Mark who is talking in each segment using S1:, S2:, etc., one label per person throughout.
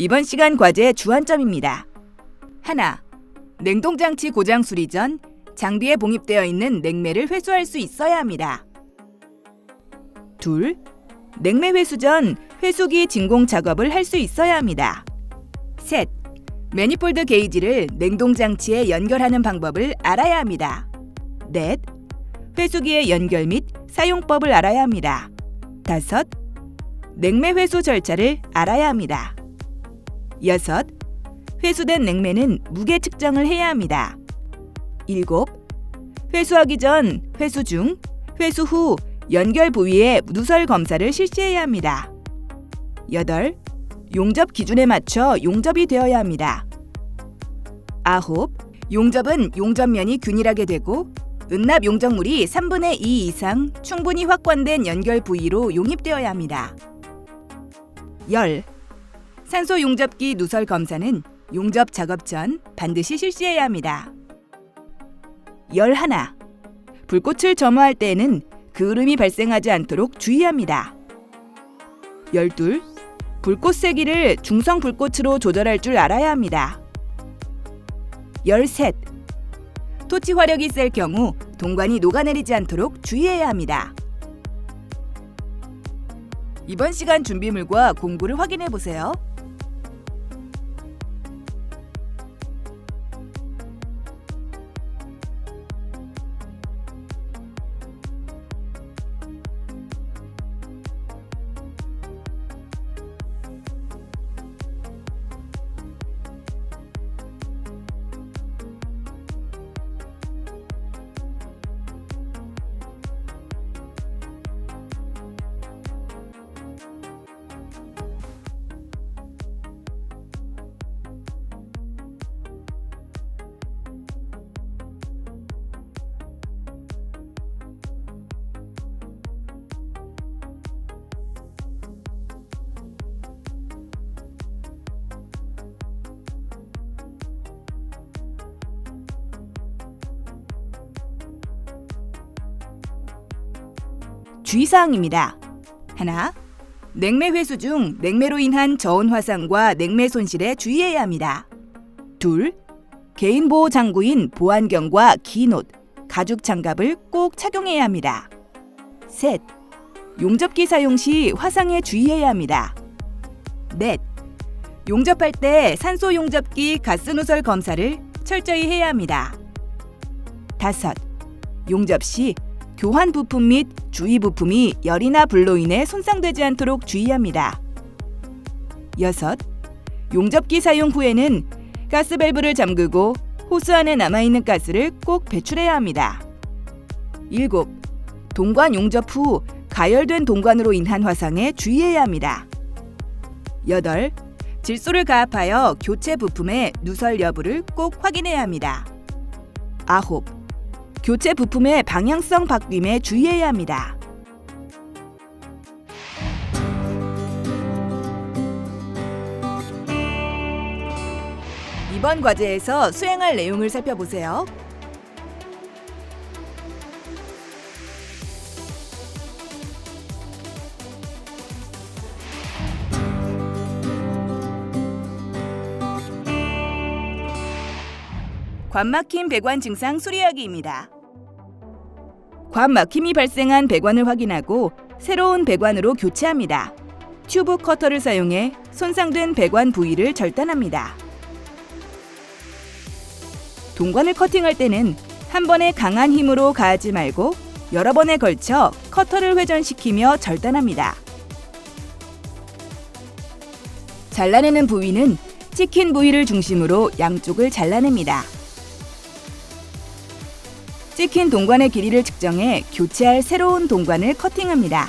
S1: 이번 시간 과제 주안점입니다. 하나, 냉동장치 고장 수리 전 장비에 봉입되어 있는 냉매를 회수할 수 있어야 합니다. 둘, 냉매 회수 전 회수기 진공 작업을 할 수 있어야 합니다. 셋, 매니폴드 게이지를 냉동장치에 연결하는 방법을 알아야 합니다. 넷, 회수기의 연결 및 사용법을 알아야 합니다. 다섯, 냉매 회수 절차를 알아야 합니다. 여섯, 회수된 냉매는 무게 측정을 해야 합니다. 일곱, 회수하기 전, 회수 중, 회수 후 연결 부위의 누설 검사를 실시해야 합니다. 여덟, 용접 기준에 맞춰 용접이 되어야 합니다. 아홉, 용접은 용접면이 균일하게 되고 은납 용접물이 3분의 2 이상 충분히 확관된 연결 부위로 용입되어야 합니다. 열, 산소 용접기 누설 검사는 용접 작업 전 반드시 실시해야 합니다. 11. 불꽃을 점화할 때에는 그을음이 발생하지 않도록 주의합니다. 12. 불꽃 세기를 중성 불꽃으로 조절할 줄 알아야 합니다. 13. 토치 화력이 셀 경우 동관이 녹아내리지 않도록 주의해야 합니다. 이번 시간 준비물과 공부를 확인해 보세요. 주의사항입니다. 하나, 냉매 회수 중 냉매로 인한 저온 화상과 냉매 손실에 주의해야 합니다. 둘, 개인 보호 장구인 보안경과 긴 옷, 가죽 장갑을 꼭 착용해야 합니다. 셋, 용접기 사용 시 화상에 주의해야 합니다. 넷, 용접할 때 산소 용접기 가스 누설 검사를 철저히 해야 합니다. 다섯, 용접 시 교환 부품 및 주위 부품이 열이나 불로 인해 손상되지 않도록 주의합니다. 여섯, 용접기 사용 후에는 가스 밸브를 잠그고 호스 안에 남아있는 가스를 꼭 배출해야 합니다. 일곱, 동관 용접 후 가열된 동관으로 인한 화상에 주의해야 합니다. 여덟, 질소를 가압하여 교체 부품의 누설 여부를 꼭 확인해야 합니다. 아홉, 교체 부품의 방향성 바뀜에 주의해야 합니다. 이번 과제에서 수행할 내용을 살펴보세요. 관 막힘 배관 증상 수리하기입니다. 관 막힘이 발생한 배관을 확인하고 새로운 배관으로 교체합니다. 튜브 커터를 사용해 손상된 배관 부위를 절단합니다. 동관을 커팅할 때는 한 번에 강한 힘으로 가하지 말고 여러 번에 걸쳐 커터를 회전시키며 절단합니다. 잘라내는 부위는 찍힌 부위를 중심으로 양쪽을 잘라냅니다. 찍힌 동관의 길이를 측정해 교체할 새로운 동관을 커팅합니다.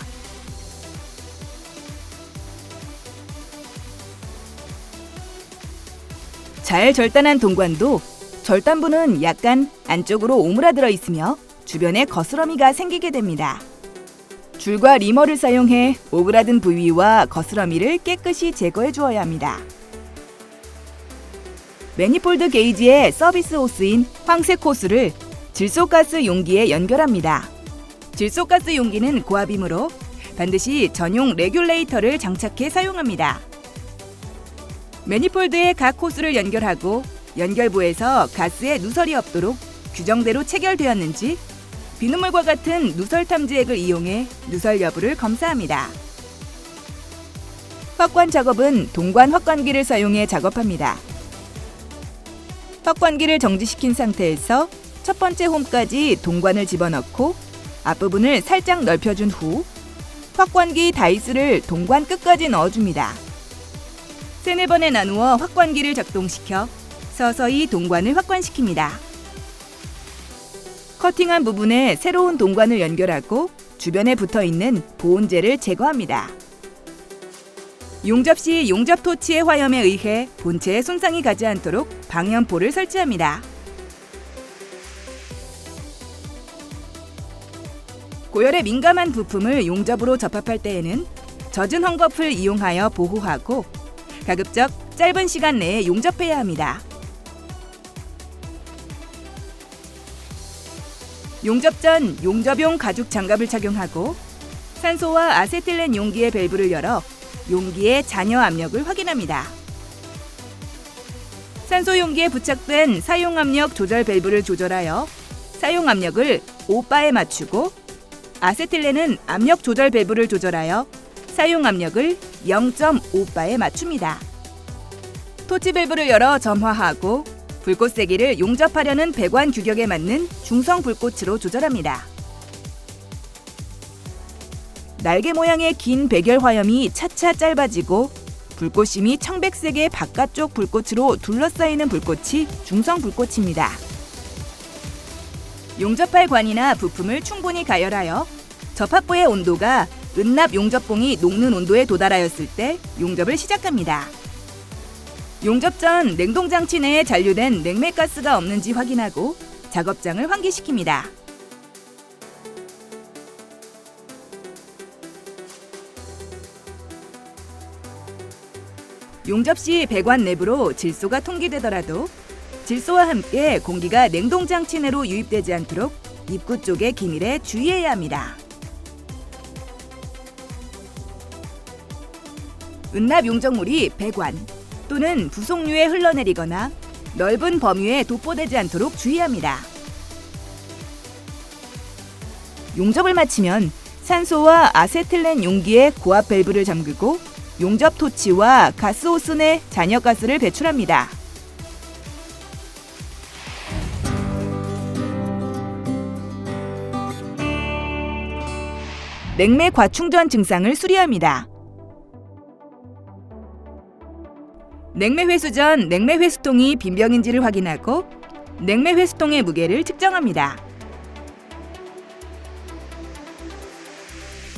S1: 잘 절단한 동관도 절단부는 약간 안쪽으로 오므라들어 있으며 주변에 거스러미가 생기게 됩니다. 줄과 리머를 사용해 오그라든 부위와 거스러미를 깨끗이 제거해 주어야 합니다. 매니폴드 게이지의 서비스 호스인 황색 호스를 질소가스 용기에 연결합니다. 질소가스 용기는 고압이므로 반드시 전용 레귤레이터를 장착해 사용합니다. 매니폴드의 각 호스를 연결하고 연결부에서 가스에 누설이 없도록 규정대로 체결되었는지 비눗물과 같은 누설 탐지액을 이용해 누설 여부를 검사합니다. 확관 작업은 동관 확관기를 사용해 작업합니다. 확관기를 정지시킨 상태에서 첫 번째 홈까지 동관을 집어넣고 앞부분을 살짝 넓혀준 후 확관기 다이스를 동관 끝까지 넣어줍니다. 3-4번에 나누어 확관기를 작동시켜 서서히 동관을 확관시킵니다. 커팅한 부분에 새로운 동관을 연결하고 주변에 붙어있는 보온재를 제거합니다. 용접 시 용접 토치의 화염에 의해 본체에 손상이 가지 않도록 방염포를 설치합니다. 고열에 민감한 부품을 용접으로 접합할 때에는 젖은 헝겊을 이용하여 보호하고 가급적 짧은 시간 내에 용접해야 합니다. 용접 전 용접용 가죽 장갑을 착용하고 산소와 아세틸렌 용기의 밸브를 열어 용기의 잔여 압력을 확인합니다. 산소 용기에 부착된 사용 압력 조절 밸브를 조절하여 사용 압력을 5바에 맞추고 아세틸렌은 압력 조절 밸브를 조절하여 사용 압력을 0.5바에 맞춥니다. 토치 밸브를 열어 점화하고 불꽃 세기를 용접하려는 배관 규격에 맞는 중성 불꽃으로 조절합니다. 날개 모양의 긴 백열 화염이 차차 짧아지고 불꽃심이 청백색의 바깥쪽 불꽃으로 둘러싸이는 불꽃이 중성 불꽃입니다. 용접할 관이나 부품을 충분히 가열하여 접합부의 온도가 은납 용접봉이 녹는 온도에 도달하였을 때 용접을 시작합니다. 용접 전 냉동장치 내에 잔류된 냉매가스가 없는지 확인하고 작업장을 환기시킵니다. 용접 시 배관 내부로 질소가 통기되더라도 질소와 함께 공기가 냉동장치 내로 유입되지 않도록 입구 쪽의 기밀에 주의해야 합니다. 은납 용접물이 배관 또는 부속류에 흘러내리거나 넓은 범위에 도포되지 않도록 주의합니다. 용접을 마치면 산소와 아세틸렌 용기의 고압 밸브를 잠그고 용접 토치와 가스 호스 내 잔여가스를 배출합니다. 냉매 과충전 증상을 수리합니다. 냉매 회수 전 냉매 회수통이 빈병인지를 확인하고 냉매 회수통의 무게를 측정합니다.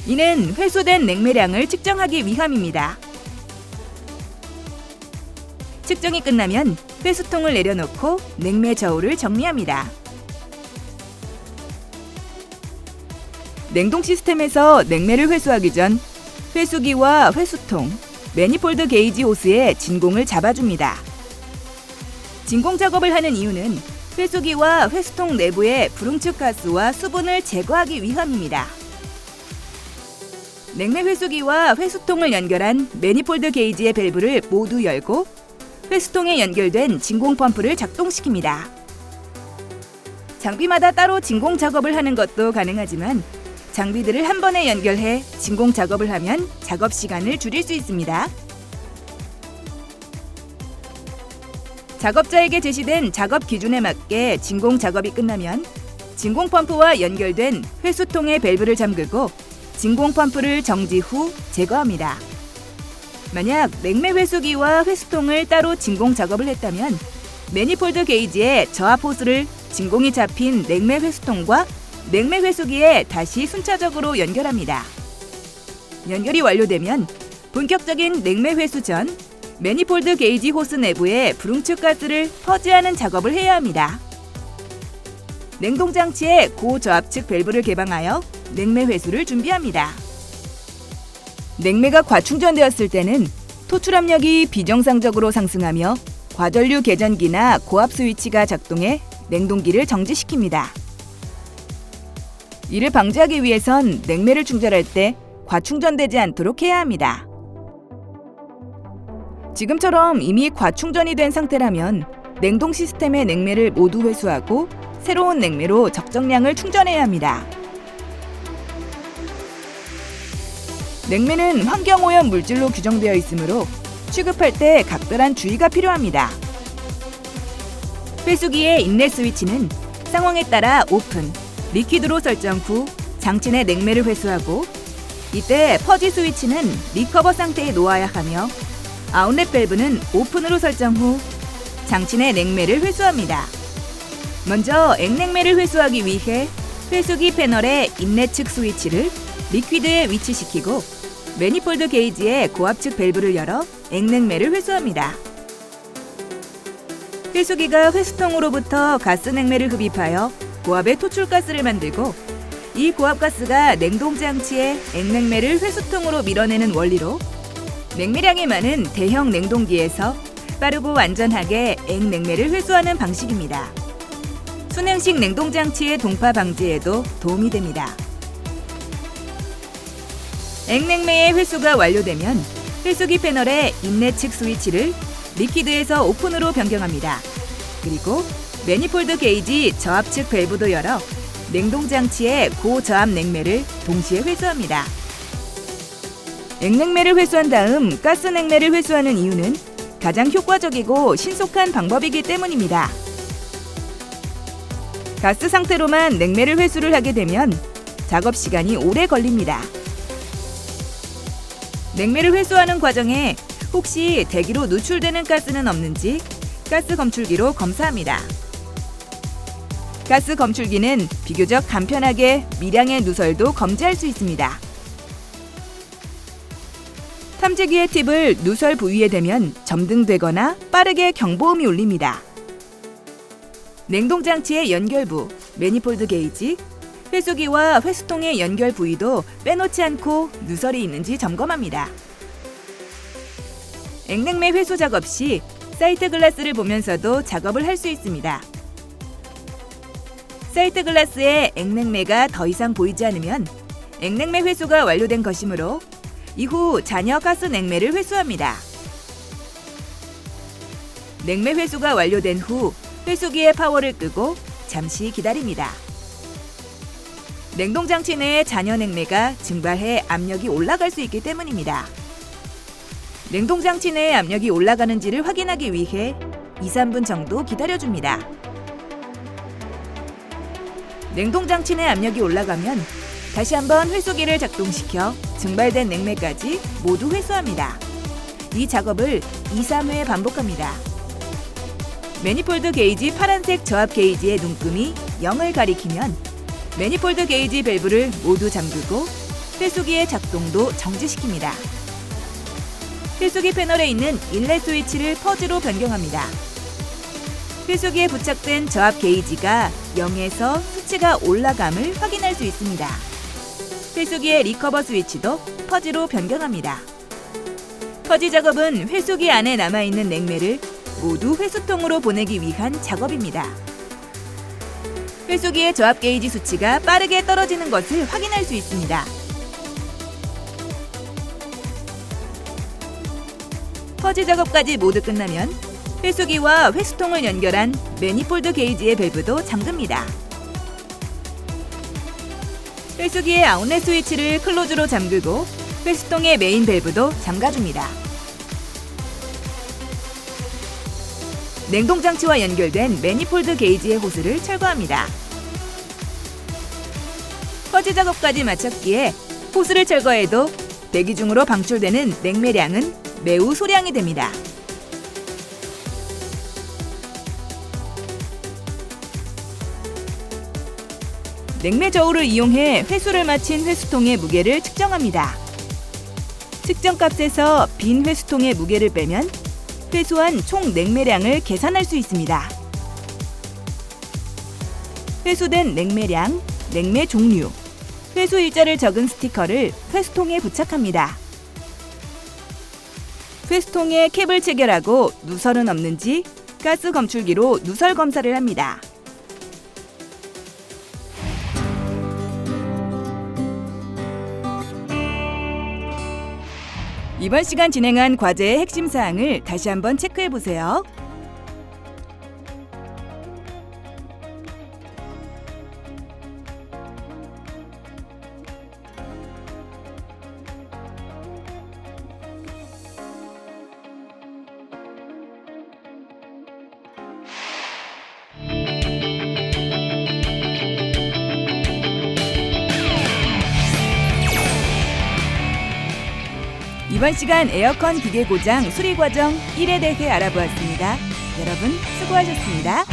S1: 이는 회수된 냉매량을 측정하기 위함입니다. 측정이 끝나면 회수통을 내려놓고 냉매 저울을 정리합니다. 냉동 시스템에서 냉매를 회수하기 전 회수기와 회수통, 매니폴드 게이지 호스에 진공을 잡아줍니다. 진공 작업을 하는 이유는 회수기와 회수통 내부의 불응축 가스와 수분을 제거하기 위함입니다. 냉매 회수기와 회수통을 연결한 매니폴드 게이지의 밸브를 모두 열고 회수통에 연결된 진공 펌프를 작동시킵니다. 장비마다 따로 진공 작업을 하는 것도 가능하지만 장비들을 한 번에 연결해 진공 작업을 하면 작업 시간을 줄일 수 있습니다. 작업자에게 제시된 작업 기준에 맞게 진공 작업이 끝나면 진공 펌프와 연결된 회수통의 밸브를 잠그고 진공 펌프를 정지 후 제거합니다. 만약 냉매 회수기와 회수통을 따로 진공 작업을 했다면 매니폴드 게이지의 저압 호스를 진공이 잡힌 냉매 회수통과 냉매 회수기에 다시 순차적으로 연결합니다. 연결이 완료되면 본격적인 냉매 회수 전 매니폴드 게이지 호스 내부에 불응축 가스를 퍼지하는 작업을 해야 합니다. 냉동장치의 고저압측 밸브를 개방하여 냉매 회수를 준비합니다. 냉매가 과충전되었을 때는 토출 압력이 비정상적으로 상승하며 과전류 개전기나 고압 스위치가 작동해 냉동기를 정지시킵니다. 이를 방지하기 위해선 냉매를 충전할 때 과충전되지 않도록 해야 합니다. 지금처럼 이미 과충전이 된 상태라면 냉동 시스템의 냉매를 모두 회수하고 새로운 냉매로 적정량을 충전해야 합니다. 냉매는 환경오염 물질로 규정되어 있으므로 취급할 때 각별한 주의가 필요합니다. 회수기의 인렛 스위치는 상황에 따라 오픈, 리퀴드로 설정 후 장치 내 냉매를 회수하고, 이때 퍼지 스위치는 리커버 상태에 놓아야 하며 아웃렛 밸브는 오픈으로 설정 후 장치 내 냉매를 회수합니다. 먼저 액냉매를 회수하기 위해 회수기 패널의 인렛 측 스위치를 리퀴드에 위치시키고 매니폴드 게이지의 고압측 밸브를 열어 액냉매를 회수합니다. 회수기가 회수통으로부터 가스 냉매를 흡입하여 고압의 토출가스를 만들고, 이 고압가스가 냉동장치의 액냉매를 회수통으로 밀어내는 원리로 냉매량이 많은 대형 냉동기에서 빠르고 안전하게 액냉매를 회수하는 방식입니다. 순행식 냉동장치의 동파 방지에도 도움이 됩니다. 액냉매의 회수가 완료되면 회수기 패널의 인렛 측 스위치를 리퀴드에서 오픈으로 변경합니다. 그리고 매니폴드 게이지 저압측 밸브도 열어 냉동장치의 고저압 냉매를 동시에 회수합니다. 액냉매를 회수한 다음 가스 냉매를 회수하는 이유는 가장 효과적이고 신속한 방법이기 때문입니다. 가스 상태로만 냉매를 회수를 하게 되면 작업 시간이 오래 걸립니다. 냉매를 회수하는 과정에 혹시 대기로 누출되는 가스는 없는지 가스 검출기로 검사합니다. 가스 검출기는 비교적 간편하게 미량의 누설도 검지할 수 있습니다. 탐지기의 팁을 누설 부위에 대면 점등되거나 빠르게 경보음이 울립니다. 냉동장치의 연결부, 매니폴드 게이지, 회수기와 회수통의 연결 부위도 빼놓지 않고 누설이 있는지 점검합니다. 액냉매 회수 작업 시 사이트 글라스를 보면서도 작업을 할 수 있습니다. 사이트 글라스에 액냉매가 더 이상 보이지 않으면 액냉매 회수가 완료된 것이므로 이후 잔여 가스 냉매를 회수합니다. 냉매 회수가 완료된 후 회수기의 파워를 끄고 잠시 기다립니다. 냉동장치 내의 잔여 냉매가 증발해 압력이 올라갈 수 있기 때문입니다. 냉동장치 내의 압력이 올라가는지를 확인하기 위해 2-3분 정도 기다려줍니다. 냉동장치 내 압력이 올라가면 다시 한번 회수기를 작동시켜 증발된 냉매까지 모두 회수합니다. 이 작업을 2-3회 반복합니다. 매니폴드 게이지 파란색 저압 게이지의 눈금이 0을 가리키면 매니폴드 게이지 밸브를 모두 잠그고 회수기의 작동도 정지시킵니다. 회수기 패널에 있는 인렛 스위치를 퍼지로 변경합니다. 회수기에 부착된 저압 게이지가 0에서 수치가 올라감을 확인할 수 있습니다. 회수기의 리커버 스위치도 퍼지로 변경합니다. 퍼지 작업은 회수기 안에 남아있는 냉매를 모두 회수통으로 보내기 위한 작업입니다. 회수기의 저압 게이지 수치가 빠르게 떨어지는 것을 확인할 수 있습니다. 퍼지 작업까지 모두 끝나면 회수기와 회수통을 연결한 매니폴드 게이지의 밸브도 잠깁니다. 회수기의 아웃렛 스위치를 클로즈로 잠그고 회수통의 메인 밸브도 잠가줍니다. 냉동장치와 연결된 매니폴드 게이지의 호스를 철거합니다. 퍼지 작업까지 마쳤기에 호스를 철거해도 대기 중으로 방출되는 냉매량은 매우 소량이 됩니다. 냉매 저울을 이용해 회수를 마친 회수통의 무게를 측정합니다. 측정값에서 빈 회수통의 무게를 빼면 회수한 총 냉매량을 계산할 수 있습니다. 회수된 냉매량, 냉매 종류, 회수 일자를 적은 스티커를 회수통에 부착합니다. 회수통에 캡을 체결하고 누설은 없는지 가스 검출기로 누설 검사를 합니다. 이번 시간 진행한 과제의 핵심 사항을 다시 한번 체크해 보세요. 이번 시간 에어컨 기계 고장 수리 과정 1에 대해 알아보았습니다. 여러분 수고하셨습니다.